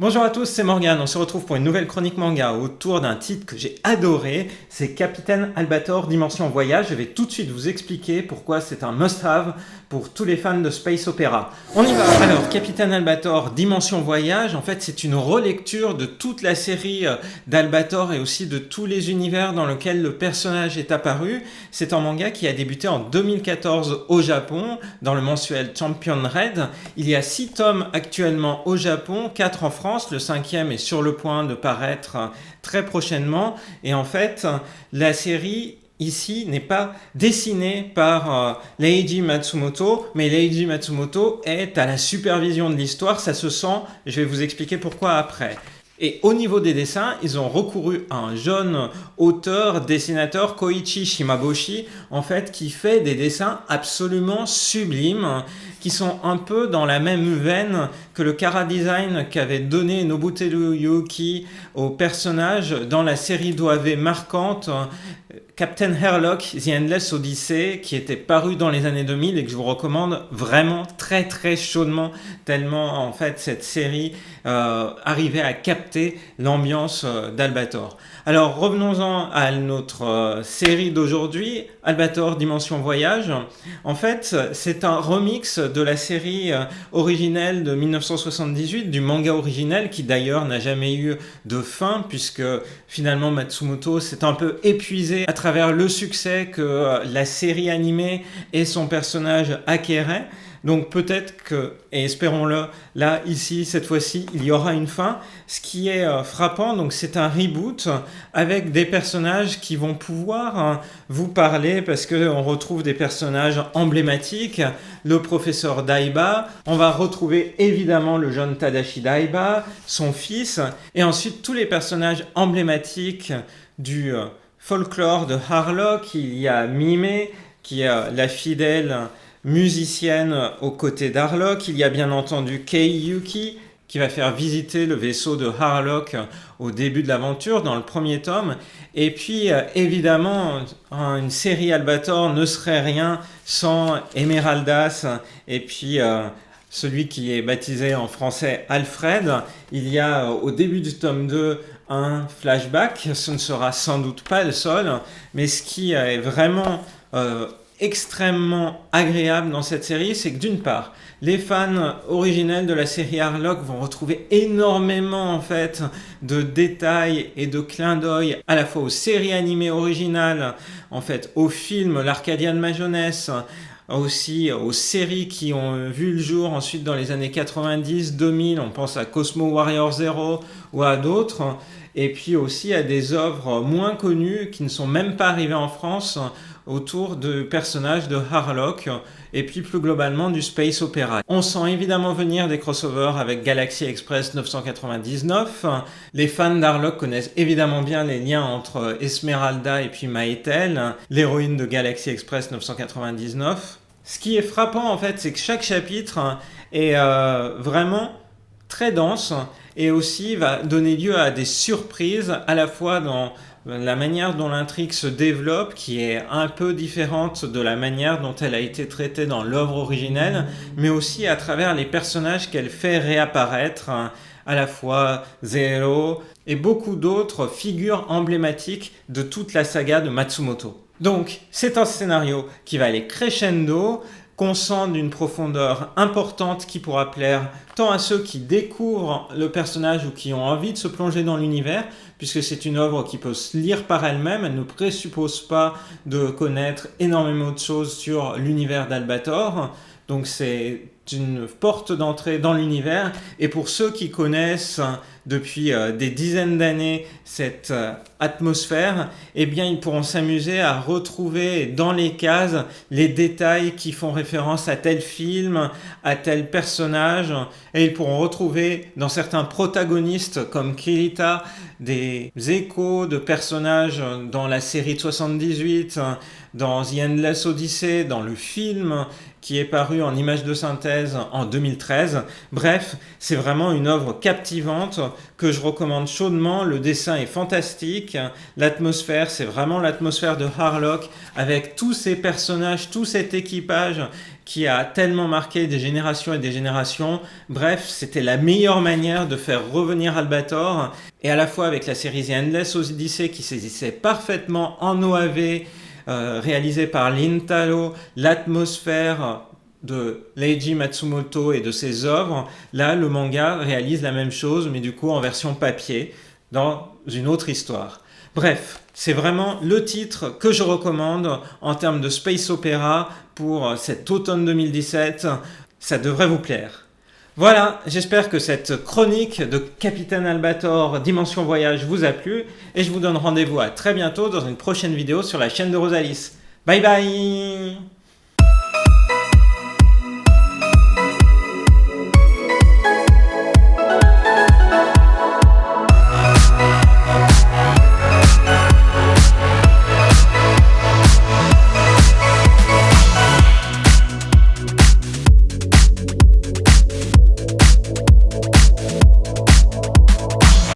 Bonjour à tous, c'est Morgane. On se retrouve pour une nouvelle chronique manga autour d'un titre que j'ai adoré. C'est Capitaine Albator Dimension Voyage. Je vais tout de suite vous expliquer pourquoi c'est un must-have pour tous les fans de Space Opera. On y va. Alors, Capitaine Albator Dimension Voyage, en fait, c'est une relecture de toute la série d'Albator et aussi de tous les univers dans lesquels le personnage est apparu. C'est un manga qui a débuté en 2014 au Japon, dans le mensuel Champion Red. Il y a 6 tomes actuellement au Japon, 4 en France. Le 5e est sur le point de paraître très prochainement. Et en fait, la série ici n'est pas dessinée par Leiji Matsumoto, mais Leiji Matsumoto est à la supervision de l'histoire. Ça se sent, je vais vous expliquer pourquoi après. Et au niveau des dessins, ils ont recouru à un jeune auteur, dessinateur, Koichi Shimaboshi, en fait, qui fait des dessins absolument sublimes, qui sont un peu dans la même veine que le chara-design qu'avait donné Nobuteru Yuki au personnage dans la série d'OAV marquante Captain Herlock, The Endless Odyssey, qui était paru dans les années 2000 et que je vous recommande vraiment très très chaudement, tellement en fait cette série arrivait à capter l'ambiance d'Albator. Alors revenons-en à notre série d'aujourd'hui, Albator Dimension Voyage. En fait, c'est un remix de la série originelle de 1978, du manga originel qui d'ailleurs n'a jamais eu de fin puisque finalement Matsumoto s'est un peu épuisé à travers le succès que la série animée et son personnage acquéraient. Donc peut-être que, et espérons-le, là, ici, cette fois-ci, il y aura une fin. Ce qui est frappant, donc c'est un reboot avec des personnages qui vont pouvoir vous parler parce qu'on retrouve des personnages emblématiques. Le professeur Daiba, on va retrouver évidemment le jeune Tadashi Daiba, son fils, et ensuite tous les personnages emblématiques du folklore de Harlock. Il y a Mime, qui est la fidèle musicienne aux côtés d'Harlock. Il y a bien entendu Kei Yuki qui va faire visiter le vaisseau de Harlock au début de l'aventure dans le premier tome. Et puis évidemment une série Albator ne serait rien sans Emeraldas et puis celui qui est baptisé en français Alfred. Il y a au début du tome 2 un flashback, ce ne sera sans doute pas le seul, mais ce qui est vraiment extrêmement agréable dans cette série, c'est que d'une part, les fans originels de la série Harlock vont retrouver énormément en fait de détails et de clins d'œil à la fois aux séries animées originales, en fait aux films, l'Arcadia de ma jeunesse, aussi aux séries qui ont vu le jour ensuite dans les années 90, 2000, on pense à Cosmo Warrior Zero ou à d'autres, et puis aussi à des œuvres moins connues qui ne sont même pas arrivées en France autour de personnages de Harlock et puis plus globalement du Space Opera. On sent évidemment venir des crossovers avec Galaxy Express 999. Les fans d'Harlock connaissent évidemment bien les liens entre Esmeralda et puis Maetel, l'héroïne de Galaxy Express 999. Ce qui est frappant en fait, c'est que chaque chapitre est vraiment très dense et aussi va donner lieu à des surprises à la fois dans la manière dont l'intrigue se développe, qui est un peu différente de la manière dont elle a été traitée dans l'œuvre originelle, mais aussi à travers les personnages qu'elle fait réapparaître, à la fois Zero et beaucoup d'autres figures emblématiques de toute la saga de Matsumoto. Donc, c'est un scénario qui va aller crescendo, qu'on sent d'une profondeur importante qui pourra plaire tant à ceux qui découvrent le personnage ou qui ont envie de se plonger dans l'univers, puisque c'est une œuvre qui peut se lire par elle-même, elle ne présuppose pas de connaître énormément de choses sur l'univers d'Albator, donc c'est une porte d'entrée dans l'univers, et pour ceux qui connaissent depuis des dizaines d'années cette atmosphère, eh bien ils pourront s'amuser à retrouver dans les cases les détails qui font référence à tel film, à tel personnage, et ils pourront retrouver dans certains protagonistes comme Kirita des échos de personnages dans la série de 78, dans The Endless Odyssey, dans le film qui est paru en images de synthèse en 2013. Bref, c'est vraiment une œuvre captivante livre que je recommande chaudement. Le dessin est fantastique. L'atmosphère, c'est vraiment l'atmosphère de Harlock avec tous ces personnages, tout cet équipage qui a tellement marqué des générations et des générations. Bref, c'était la meilleure manière de faire revenir Albator. Et à la fois avec la série The Endless Odyssey qui saisissait parfaitement en OAV, réalisé par Lin Talo, l'atmosphère de Leiji Matsumoto et de ses œuvres. Là, le manga réalise la même chose, mais du coup en version papier, dans une autre histoire. Bref, c'est vraiment le titre que je recommande en termes de space opéra pour cet automne 2017. Ça devrait vous plaire. Voilà, j'espère que cette chronique de Capitaine Albator Dimension Voyage vous a plu et je vous donne rendez-vous à très bientôt dans une prochaine vidéo sur la chaîne de Rosalis. Bye bye!